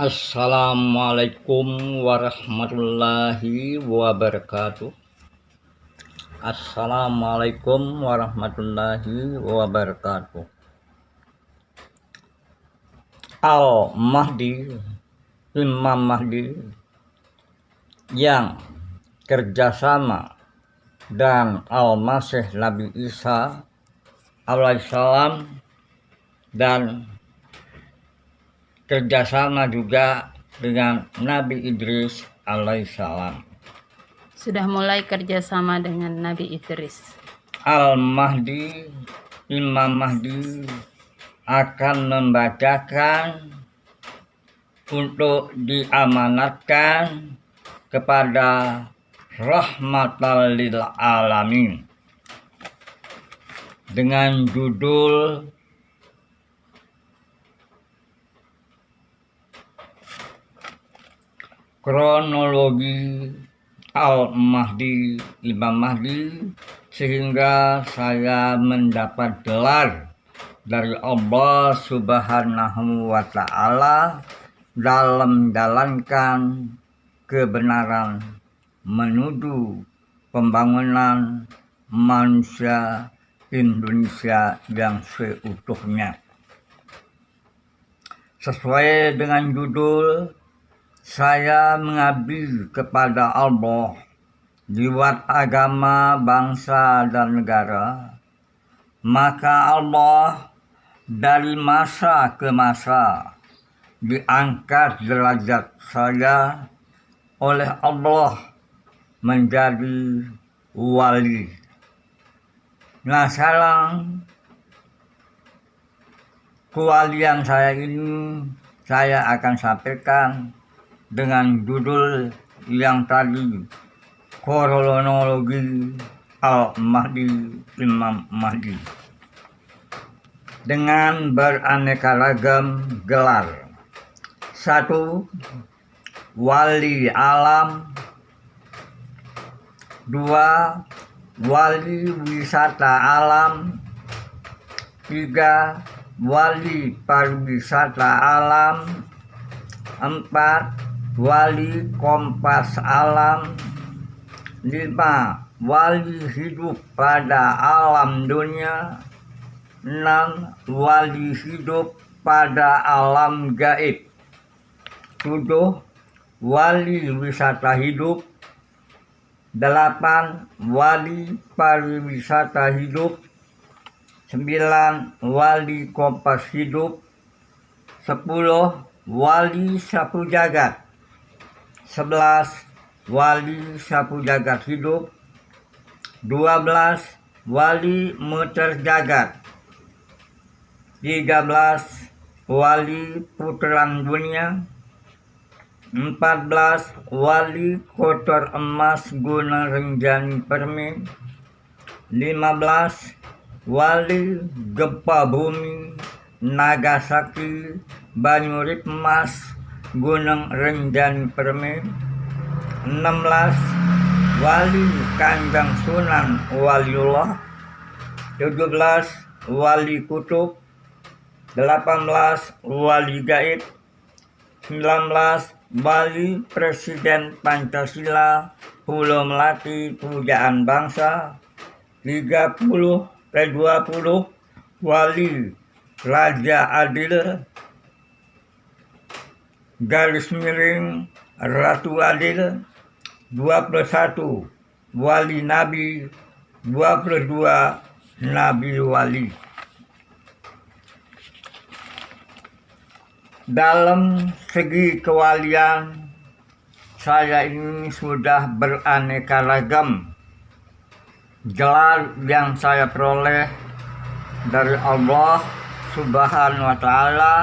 Assalamualaikum warahmatullahi wabarakatuh. Assalamualaikum warahmatullahi wabarakatuh. Al-Mahdi, Imam Mahdi yang kerjasama dan Al-Masih Nabi Isa alaihissalam dan kerjasama juga dengan Nabi Idris alaihissalam. Sudah mulai kerjasama dengan Nabi Idris. Al-Mahdi, Imam Mahdi akan membacakan untuk diamanatkan kepada rahmatan lil alamin dengan judul kronologi Al-Mahdi, Imam Mahdi, sehingga saya mendapat gelar dari Allah Subhanahu wa Ta'ala dalam menjalankan kebenaran menuju pembangunan manusia Indonesia yang seutuhnya. Sesuai dengan judul, saya mengabdi kepada Allah lewat agama, bangsa, dan negara. Maka Allah dari masa ke masa diangkat derajat saya oleh Allah menjadi wali. Nah, sekarang kewalian saya ini saya akan sampaikan dengan judul yang tadi, kronologi Al-Mahdi, Imam Mahdi, dengan beraneka ragam gelar. 1. Wali alam. 2. Wali wisata alam. 3. Wali pariwisata alam. 4. Wali kompas alam. 5. Wali hidup pada alam dunia. 6. Wali hidup pada alam gaib. 7. Wali wisata hidup. 8. Wali pariwisata hidup. 9. Wali kompas hidup. 10. Wali sapu jagat. 11. Wali sapu jagat hidup. 12. Wali muter jagat. 13. Wali putaran dunia. 14. Wali kotor emas guna Renjani Permen. 15. Wali gempa bumi Nagasaki Banyurip Emas Gunung Renjani Permen. 16. Wali Kanjeng Sunan Waliullah. 17. Wali Kutub. 18. Wali Gaib. 19. Wali Presiden Pancasila Pulau Melati Pujaan Bangsa. 20. Wali Raja Adil garis miring Ratu Adil. 21. Wali Nabi. 22. Nabi Wali. Dalam segi kewalian, saya ini sudah beraneka ragam gelar yang saya peroleh dari Allah Subhanahu wa Ta'ala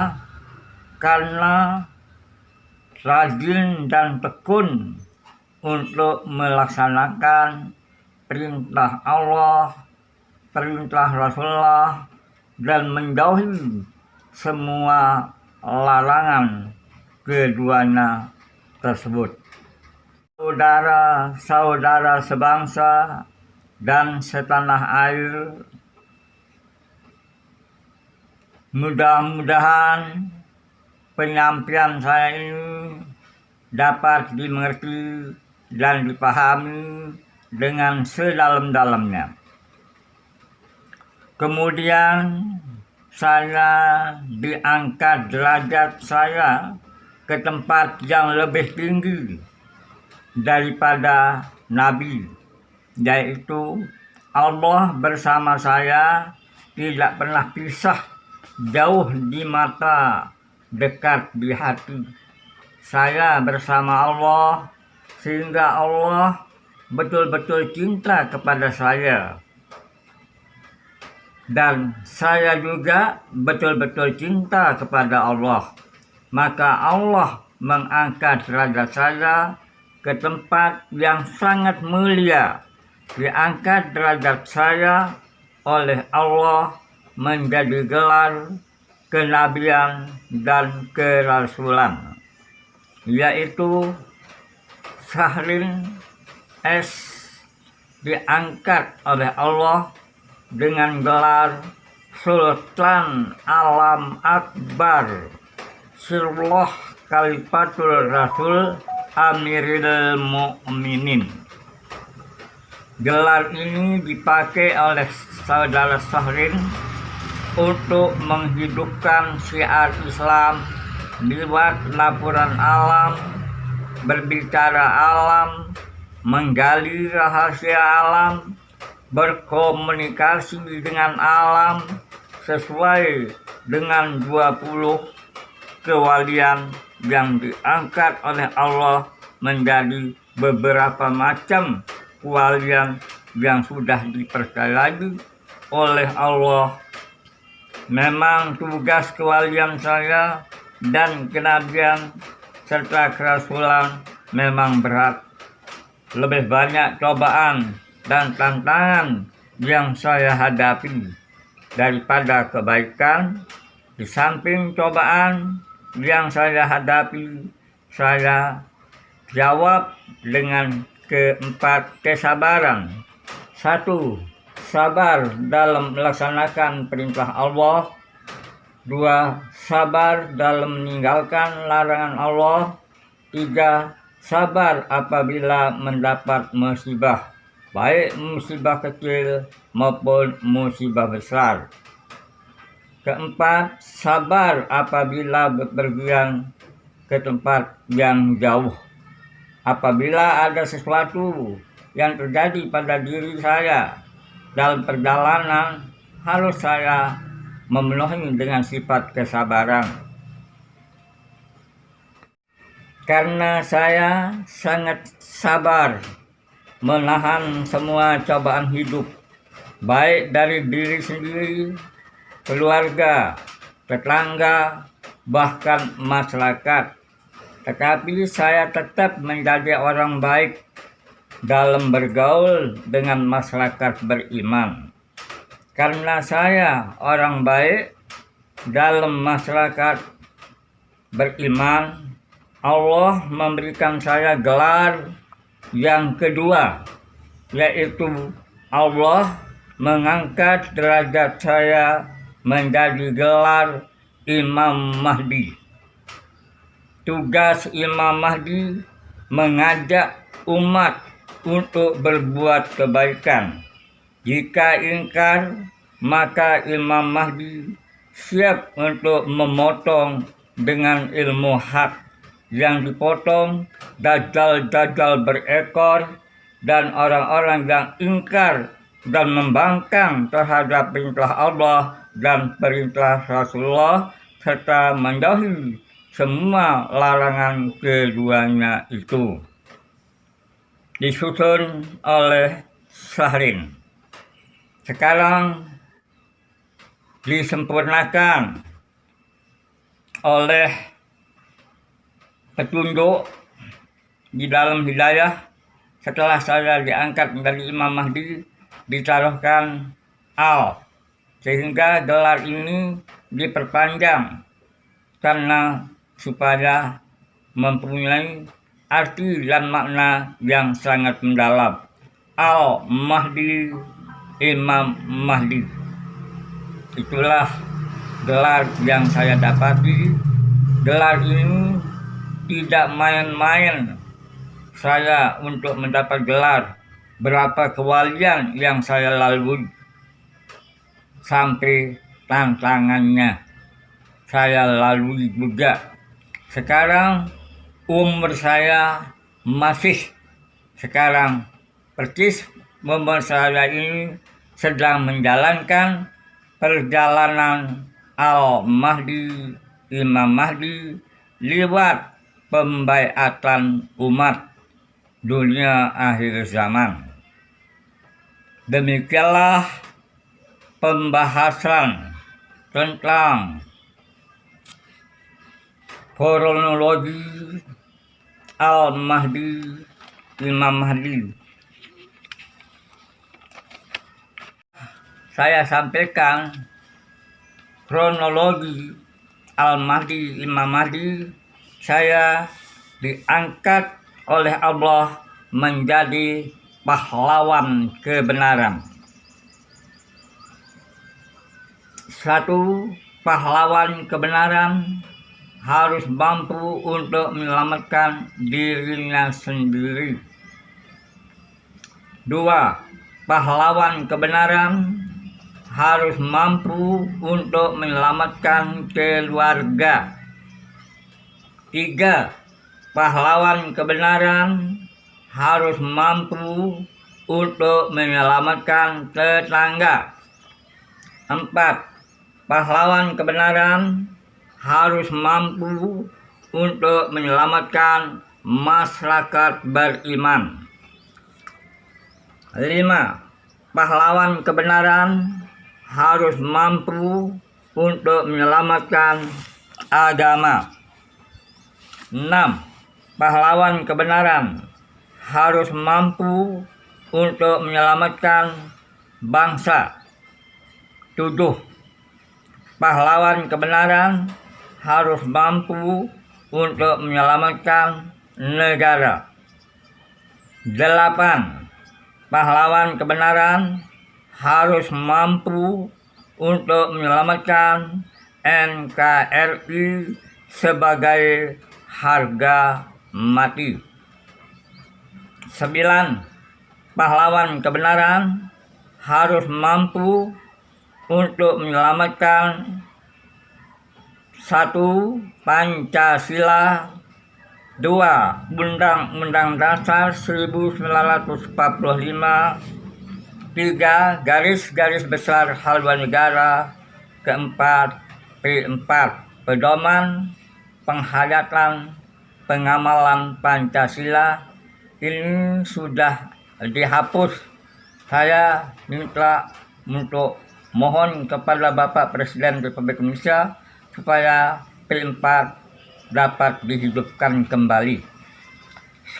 karena rajin dan tekun untuk melaksanakan perintah Allah, perintah Rasulullah, dan menjauhi semua larangan keduanya tersebut. Saudara-saudara sebangsa dan setanah air, mudah-mudahan penyampaian saya ini dapat dimengerti dan dipahami dengan sedalam-dalamnya. Kemudian saya diangkat derajat saya ke tempat yang lebih tinggi daripada Nabi, yaitu Allah bersama saya tidak pernah pisah, jauh di mata, dekat di hati. Saya bersama Allah sehingga Allah betul-betul cinta kepada saya. Dan saya juga betul-betul cinta kepada Allah. Maka Allah mengangkat derajat saya ke tempat yang sangat mulia. Diangkat derajat saya oleh Allah menjadi gelar kenabian dan kerasulan, yaitu Syahrin S diangkat oleh Allah dengan gelar Sultan Alam Akbar Sirullah Khalifatul Rasul Amiril Mu'minin. Gelar ini dipakai oleh saudara Syahrin untuk menghidupkan syiar Islam lewat laporan alam, berbicara alam, menggali rahasia alam, berkomunikasi dengan alam sesuai dengan 20 kewalian yang diangkat oleh Allah menjadi beberapa macam kewalian yang sudah dipercayai oleh Allah. Memang tugas kewalian saya dan kenabian serta kerasulan memang berat. Lebih banyak cobaan dan tantangan yang saya hadapi daripada kebaikan. Di samping cobaan yang saya hadapi, saya jawab dengan keempat kesabaran. 1. Sabar dalam melaksanakan perintah Allah. 2. Sabar dalam meninggalkan larangan Allah. 3. Sabar apabila mendapat musibah, baik musibah kecil maupun musibah besar. 4. Sabar apabila bepergian ke tempat yang jauh. Apabila ada sesuatu yang terjadi pada diri saya dalam perjalanan, harus saya memenuhi dengan sifat kesabaran. Karena saya sangat sabar menahan semua cobaan hidup, baik dari diri sendiri, keluarga, tetangga, bahkan masyarakat. Tetapi saya tetap menjadi orang baik dalam bergaul dengan masyarakat beriman. Karena saya orang baik dalam masyarakat beriman, Allah memberikan saya gelar yang kedua, yaitu Allah mengangkat derajat saya menjadi gelar Imam Mahdi. Tugas Imam Mahdi mengajak umat untuk berbuat kebaikan. Jika ingkar, maka Imam Mahdi siap untuk memotong dengan ilmu hak. Yang dipotong dajjal-dajjal berekor dan orang-orang yang ingkar dan membangkang terhadap perintah Allah dan perintah Rasulullah serta menjauhi semua larangan keduanya itu. Disusun oleh Syahrin. Sekarang disempurnakan oleh petunjuk di dalam hidayah. Setelah saya diangkat dari Imam Mahdi, ditaruhkan Al, sehingga gelar ini diperpanjang karena supaya mempunyai arti dan makna yang sangat mendalam. Al Mahdi, Imam Mahdi. Itulah gelar yang saya dapati Gelar ini tidak main-main saya untuk mendapat gelar. Berapa kewalian yang saya lalui, sampai tantangannya saya lalui juga. Sekarang umur saya masih sekarang persis umur saya ini sedang menjalankan perjalanan Al-Mahdi, Imam Mahdi lewat pembaiatan umat dunia akhir zaman. Demikianlah pembahasan tentang kronologi Al-Mahdi, Imam Mahdi. Saya sampaikan kronologi Al-Mahdi, Imam Mahdi. Saya diangkat oleh Allah menjadi pahlawan kebenaran. Satu, pahlawan kebenaran harus mampu untuk menyelamatkan dirinya sendiri. Dua, pahlawan kebenaran harus mampu untuk menyelamatkan keluarga. Tiga, pahlawan kebenaran harus mampu untuk menyelamatkan tetangga. Empat, pahlawan kebenaran harus mampu untuk menyelamatkan masyarakat beriman. 5. Pahlawan kebenaran harus mampu untuk menyelamatkan agama. 6. Pahlawan kebenaran harus mampu untuk menyelamatkan bangsa. 7. Pahlawan kebenaran harus mampu untuk menyelamatkan negara. 8. Pahlawan kebenaran harus mampu untuk menyelamatkan NKRI sebagai harga mati. 9. Pahlawan kebenaran harus mampu untuk menyelamatkan 1. Pancasila. 2. Undang-Undang Dasar 1945. 3. Garis-garis besar haluan negara. 4. P4. Pedoman penghayatan pengamalan Pancasila. Ini sudah dihapus. Saya minta untuk mohon kepada Bapak Presiden Republik Indonesia supaya P4 dapat dihidupkan kembali.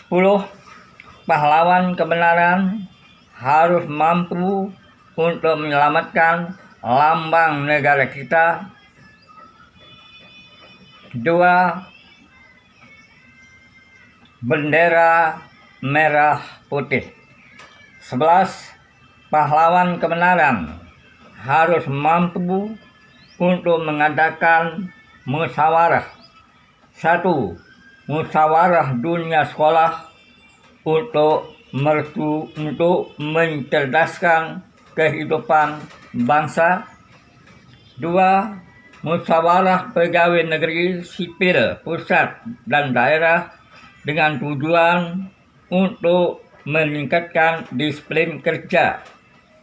10. Pahlawan kebenaran harus mampu untuk menyelamatkan lambang negara kita. 2. Bendera merah putih. 11. Pahlawan kebenaran harus mampu untuk mengadakan musyawarah. 1. Musyawarah dunia sekolah untuk mencerdaskan kehidupan bangsa. 2. Musyawarah pegawai negeri sipil pusat dan daerah dengan tujuan untuk meningkatkan disiplin kerja.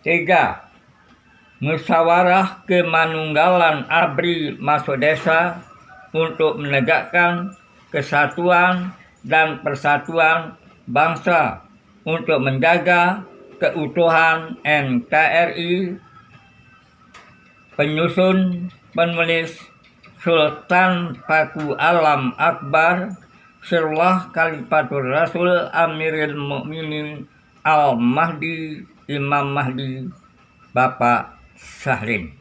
3. Musyawarah kemanunggalan ABRI masuk desa untuk menegakkan kesatuan dan persatuan bangsa untuk menjaga keutuhan NKRI. Penyusun penulis Sultan Paku Alam Akbar Sirullah Khalifatul Rasul Amirul Mukminin Al-Mahdi Imam Mahdi Bapak Sahlin.